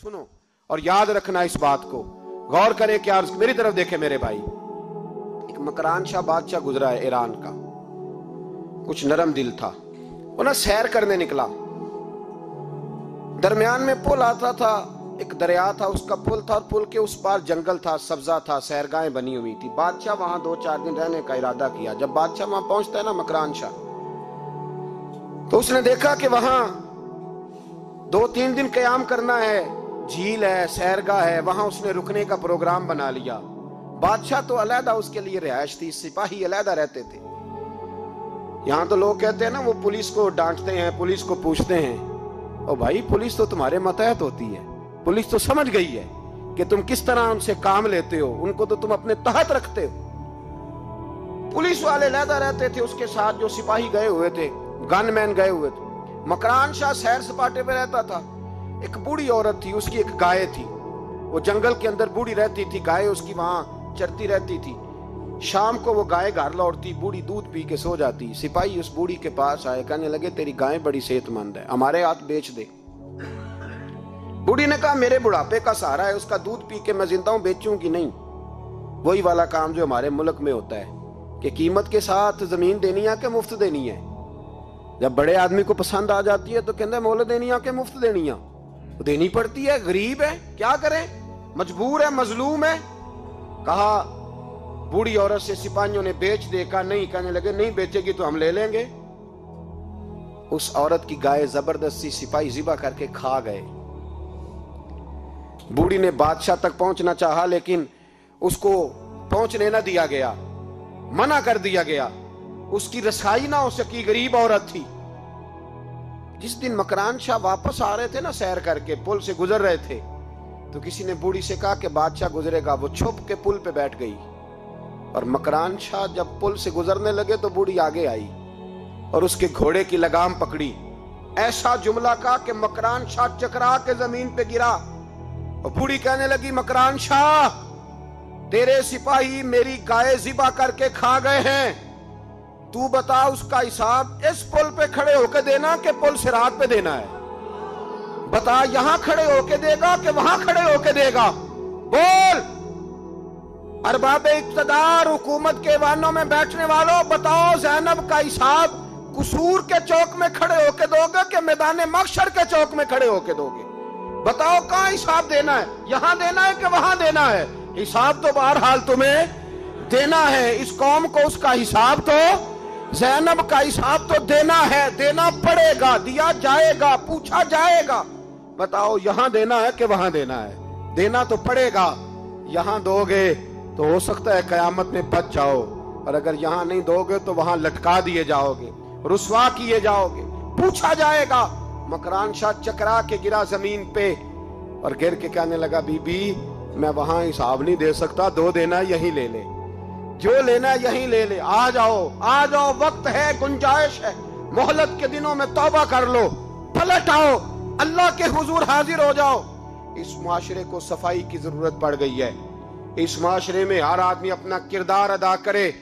सुनो और याद रखना इस बात को, गौर करें क्या, मेरी तरफ देखे मेरे भाई। एक मकरान शाह बादशाह गुजरा है ईरान का, कुछ नरम दिल था। वो ना सैर करने निकला, दरमियान में पुल आता था, एक दरिया था, उसका पुल था, और पुल के उस पार जंगल था, सब्जा था, सैरगाहें बनी हुई थी। बादशाह वहां 2-4 दिन रहने का इरादा किया। जब बादशाह वहां पहुंचता है ना मकरान शाह, तो उसने देखा कि वहां 2-3 दिन क़याम करना है, झील है, सैरगाह है, वहां उसने रुकने का प्रोग्राम बना लिया। बादशाह तो अलहदा उसके लिए रिहाइश थी, सिपाही अलहदा रहते थे। यहां तो लोग कहते हैं ना, वो पुलिस को डांटते हैं, पुलिस को पूछते हैं, ओ भाई पुलिस तो तुम्हारे मतहत होती है, पुलिस तो समझ गई है कि तुम किस तरह उनसे काम लेते हो, उनको तो तुम अपने तहत रखते हो। पुलिस वाले अलहदा रहते थे, उसके साथ जो सिपाही गए हुए थे, गनमैन गए हुए थे। मकरान शाह सैर सपाटे पे रहता था। एक बूढ़ी औरत थी, उसकी एक गाय थी, वो जंगल के अंदर बूढ़ी रहती थी, गाय उसकी वहां चरती रहती थी। शाम को वो गाय घर लौटती, बूढ़ी दूध पी के सो जाती। सिपाही उस बूढ़ी के पास आए, कहने लगे तेरी गाय बड़ी सेहतमंद है, हमारे हाथ बेच दे। बूढ़ी ने कहा मेरे बुढ़ापे का सहारा है, उसका दूध पी के मैं जिंदा हूं, बेचूंगी नहीं। वही वाला काम जो हमारे मुल्क में होता है कि कीमत के साथ जमीन देनी है कि मुफ्त देनी है। जब बड़े आदमी को पसंद आ जाती है तो कहते हैं मोल देनी है कि मुफ्त देनी है, तो देनी पड़ती है, गरीब है, क्या करें, मजबूर है, मजलूम है। कहा बूढ़ी औरत से सिपाहियों ने बेच दे, कहा नहीं, कहने लगे नहीं बेचेगी तो हम ले लेंगे। उस औरत की गाय जबरदस्ती सिपाही ज़िबा करके खा गए। बूढ़ी ने बादशाह तक पहुंचना चाहा, लेकिन उसको पहुंचने न दिया गया, मना कर दिया गया, उसकी रसाई ना हो सकी, गरीब औरत थी। जिस दिन मकरान शाह वापस आ रहे थे ना, सैर करके पुल से गुजर रहे थे, तो किसी ने बूढ़ी से कहा कि बादशाह गुजरेगा। वो छुप के पुल पे बैठ गई, और मकरान शाह जब पुल से गुजरने लगे तो बूढ़ी आगे आई और उसके घोड़े की लगाम पकड़ी। ऐसा जुमला कहा कि मकरान शाह चकरा के जमीन पे गिरा, और बूढ़ी कहने लगी मकरान शाह तेरे सिपाही मेरी गाय ज़िबा करके खा गए हैं, तू बता उसका हिसाब इस पुल पे खड़े होके देना कि पुल सिरात पे देना है, बता यहां खड़े होके देगा कि वहां खड़े होके देगा, बोल। अरबाब इक्तदार, हुकूमत के वानों में बैठने वालों, बताओ ज़ैनब का हिसाब कसूर के चौक में खड़े होके दोगे कि मैदान महशर के चौक में खड़े होके दोगे? बताओ कहां हिसाब देना है, यहां देना है कि वहां देना है? हिसाब तो बहरहाल तुम्हें देना है। इस कौम को उसका हिसाब तो, ज़ैनब का हिसाब तो देना है, देना पड़ेगा, दिया जाएगा, पूछा जाएगा। बताओ यहां देना है कि वहां देना है? देना तो पड़ेगा। यहां दोगे तो हो सकता है कयामत में बच जाओ, और अगर यहां नहीं दोगे तो वहां लटका दिए जाओगे, रुसवा किए जाओगे, पूछा जाएगा। मकरान शाह चकरा के गिरा जमीन पे, और गिर के कहने लगा बीबी मैं वहां हिसाब नहीं दे सकता, दो देना यहीं ले ले, जो लेना यहीं ले ले, आ जाओ आ जाओ, वक्त है, गुंजाइश है, मोहलत के दिनों में तौबा कर लो, पलट आओ, अल्लाह के हुजूर हाजिर हो जाओ। इस मुआशरे को सफाई की जरूरत पड़ गई है। इस मुआशरे में हर आदमी अपना किरदार अदा करे,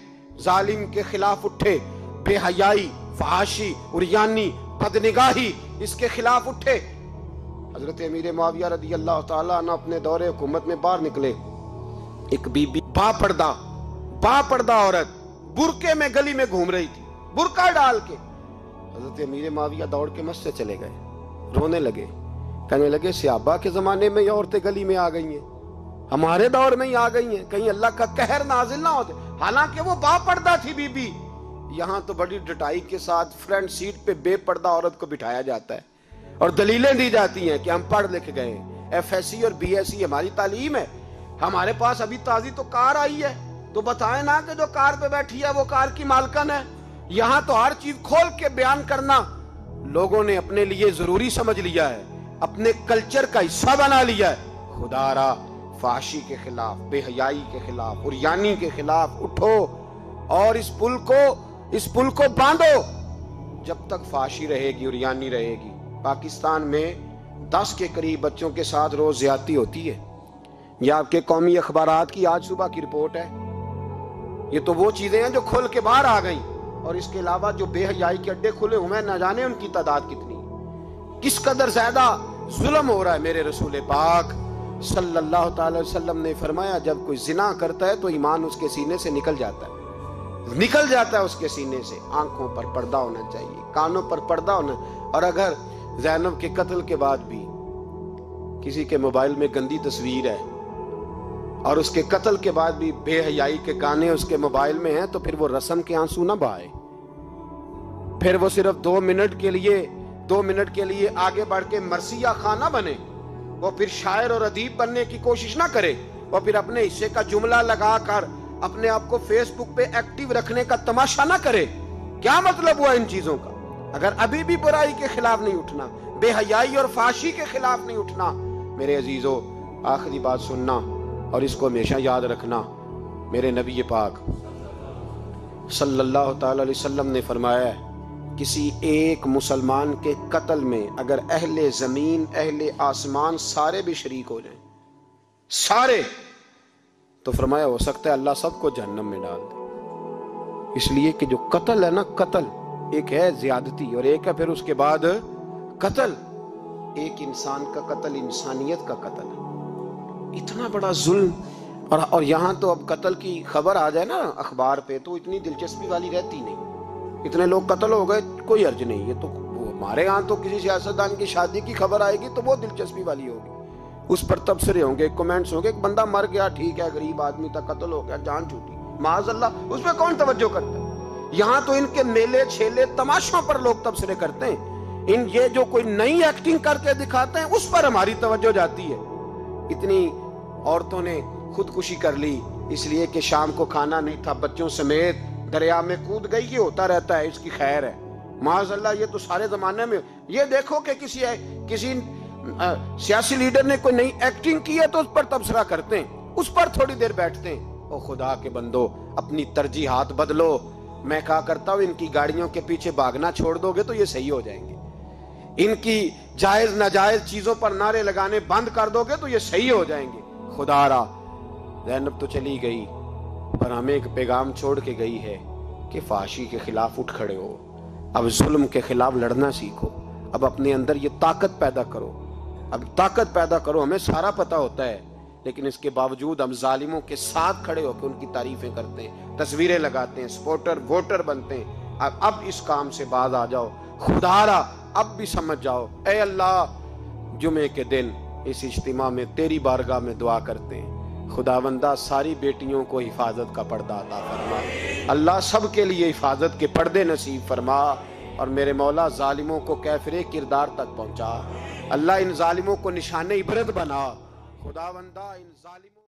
जालिम के खिलाफ उठे, बेहयाई, फहाशी, उरियानी, बदनिगाही, इसके खिलाफ उठे। हजरत अमीर मुआविया रदी अल्लाह ताला अन्हु अपने दौरे हुकूमत में बाहर निकले। एक बीबी बापर्दा औरत बुरके में गली में घूम रही थी, बुरका डाल के। हजरत अमीर मुआविया दौड़ के मस्जिद चले गए, रोने लगे, कहने लगे सहाबा के जमाने में ये औरतें गली में आ गई हैं, हमारे दौर में ही आ गई हैं, कहीं अल्लाह का कहर नाजिल ना होते। हालांकि वो बापर्दा थी बीबी। यहां तो बड़ी डटाई के साथ फ्रंट सीट पे बेपर्दा औरत को बिठाया जाता है और दलीलें दी जाती हैं कि हम पढ़ लिख गए, FSC और BSc हमारी तालीम है, हमारे पास अभी ताजी तो कार आई है, तो बताएं ना कि जो कार पे बैठी है वो कार की मालकन है। यहां तो हर चीज खोल के बयान करना लोगों ने अपने लिए जरूरी समझ लिया है, अपने कल्चर का हिस्सा बना लिया है। खुदारा फाशी के खिलाफ, बेहयाई के खिलाफ, उरियानी के खिलाफ उठो और इस पुल को बांधो। जब तक फाशी रहेगी, उरियानी रहेगी। पाकिस्तान में 10 के करीब बच्चों के साथ रोज ज्यादती होती है। ये आपके कौमी अखबारात की आज सुबह की रिपोर्ट है। ये तो वो चीजें हैं जो खुल के बाहर आ गई, और इसके अलावा जो बेहयाई के अड्डे खुले हुए हैं, न जाने उनकी तादाद कितनी, किस कदर ज्यादा ظلم ہو رہا ہے۔ میرے رسول پاک صلی اللہ تعالی وسلم نے فرمایا جب کوئی زنا کرتا ہے تو ایمان اس کے سینے سے نکل جاتا ہے اس کے سینے سے۔ آنکھوں پر پردہ ہونا چاہیے، کانوں پر پردہ ہونا۔ اور اگر زینب کے قتل کے بعد بھی کسی کے موبائل میں گندی تصویر ہے اور اس کے قتل کے بعد بھی بے حیائی کے گانے اس کے موبائل میں ہیں، تو پھر وہ رسم کے آنسو نہ بہائے، پھر وہ صرف 2 منٹ کے لیے آگے بڑھ کے مرثیہ خان نہ بنے، وہ پھر شاعر اور ادیب بننے کی کوشش نہ کرے، وہ پھر اپنے حصے کا جملہ لگا کر اپنے آپ کو فیس بک پہ ایکٹیو رکھنے کا تماشا نہ کرے۔ کیا مطلب ہوا ان چیزوں کا؟ اگر ابھی بھی برائی کے خلاف نہیں اٹھنا، بے حیائی اور فحاشی کے خلاف نہیں اٹھنا، میرے عزیزو آخری بات سننا اور اس کو ہمیشہ یاد رکھنا۔ میرے نبی پاک صلی اللہ تعالی علیہ وسلم نے فرمایا ہے کسی ایک مسلمان کے قتل میں اگر اہل زمین اہل آسمان سارے بھی شریک ہو جائیں، سارے، تو فرمایا ہو سکتا ہے اللہ سب کو جہنم میں ڈال دے۔ اس لیے کہ جو قتل ہے نا، قتل ایک ہے زیادتی اور ایک ہے پھر اس کے بعد قتل۔ ایک انسان کا قتل انسانیت کا قتل ہے، اتنا بڑا ظلم۔ اور یہاں تو اب قتل کی خبر آ جائے نا اخبار پہ تو اتنی دلچسپی والی رہتی نہیں، اتنے لوگ قتل ہو گئے کوئی حرج نہیں۔ یہ تو ہمارے ہاں تو کسی سیاستدان کی شادی کی خبر آئے گی تو وہ دلچسپی والی ہوگی، اس پر تبصرے ہوں گے، کمنٹس ہوں گے، ایک بندہ مر گیا ٹھیک ہے، غریب آدمی تھا، قتل ہو گیا، جان چھوٹی، معاذ اللہ، اس پہ کون توجہ کرتا ہے؟ یہاں تو ان کے میلے چھیلے تماشوں پر لوگ تبصرے کرتے ہیں، یہ جو کوئی نئی ایکٹنگ کر کے دکھاتے ہیں اس پر ہماری توجہ جاتی ہے۔ اتنی عورتوں نے خودکشی کر لی اس لیے کہ شام کو کھانا نہیں تھا، بچوں سمیت دریا میں کود گئی، یہ ہوتا رہتا ہے، اس کی خیر ہے، معاذ اللہ، یہ تو سارے زمانے میں۔ یہ دیکھو کہ کسی سیاسی لیڈر نے کوئی نئی ایکٹنگ کی ہے تو اس پر تبصرہ کرتے ہیں، اس پر تھوڑی دیر بیٹھتے ہیں۔ او خدا کے بندو، اپنی ترجیحات بدلو۔ میں کہا کرتا ہوں ان کی گاڑیوں کے پیچھے بھاگنا چھوڑ دو گے تو یہ صحیح ہو جائیں گے، ان کی جائز ناجائز چیزوں پر نعرے لگانے بند کر دو گے تو یہ صحیح ہو جائیں گے۔ خدا را زینب تو چلی گئی پر ہمیں ایک پیغام چھوڑ کے گئی ہے کہ فحاشی کے خلاف اٹھ کھڑے ہو، اب ظلم کے خلاف لڑنا سیکھو، اب اپنے اندر یہ طاقت پیدا کرو، ہمیں سارا پتہ ہوتا ہے لیکن اس کے باوجود ہم ظالموں کے ساتھ کھڑے ہو کے ان کی تعریفیں کرتے ہیں، تصویریں لگاتے ہیں، سپورٹر ووٹر بنتے ہیں۔ اب اس کام سے باز آ جاؤ، خدا را اب بھی سمجھ جاؤ۔ اے اللہ، جمعے کے دن اس اجتماع میں تیری بارگاہ میں دعا کرتے ہیں، خداوندہ ساری بیٹیوں کو حفاظت کا پردہ عطا فرما، اللہ سب کے لیے حفاظت کے پردے نصیب فرما، اور میرے مولا ظالموں کو کیفر کردار تک پہنچا، اللہ ان ظالموں کو نشان عبرت بنا، خداوندہ ان ظالموں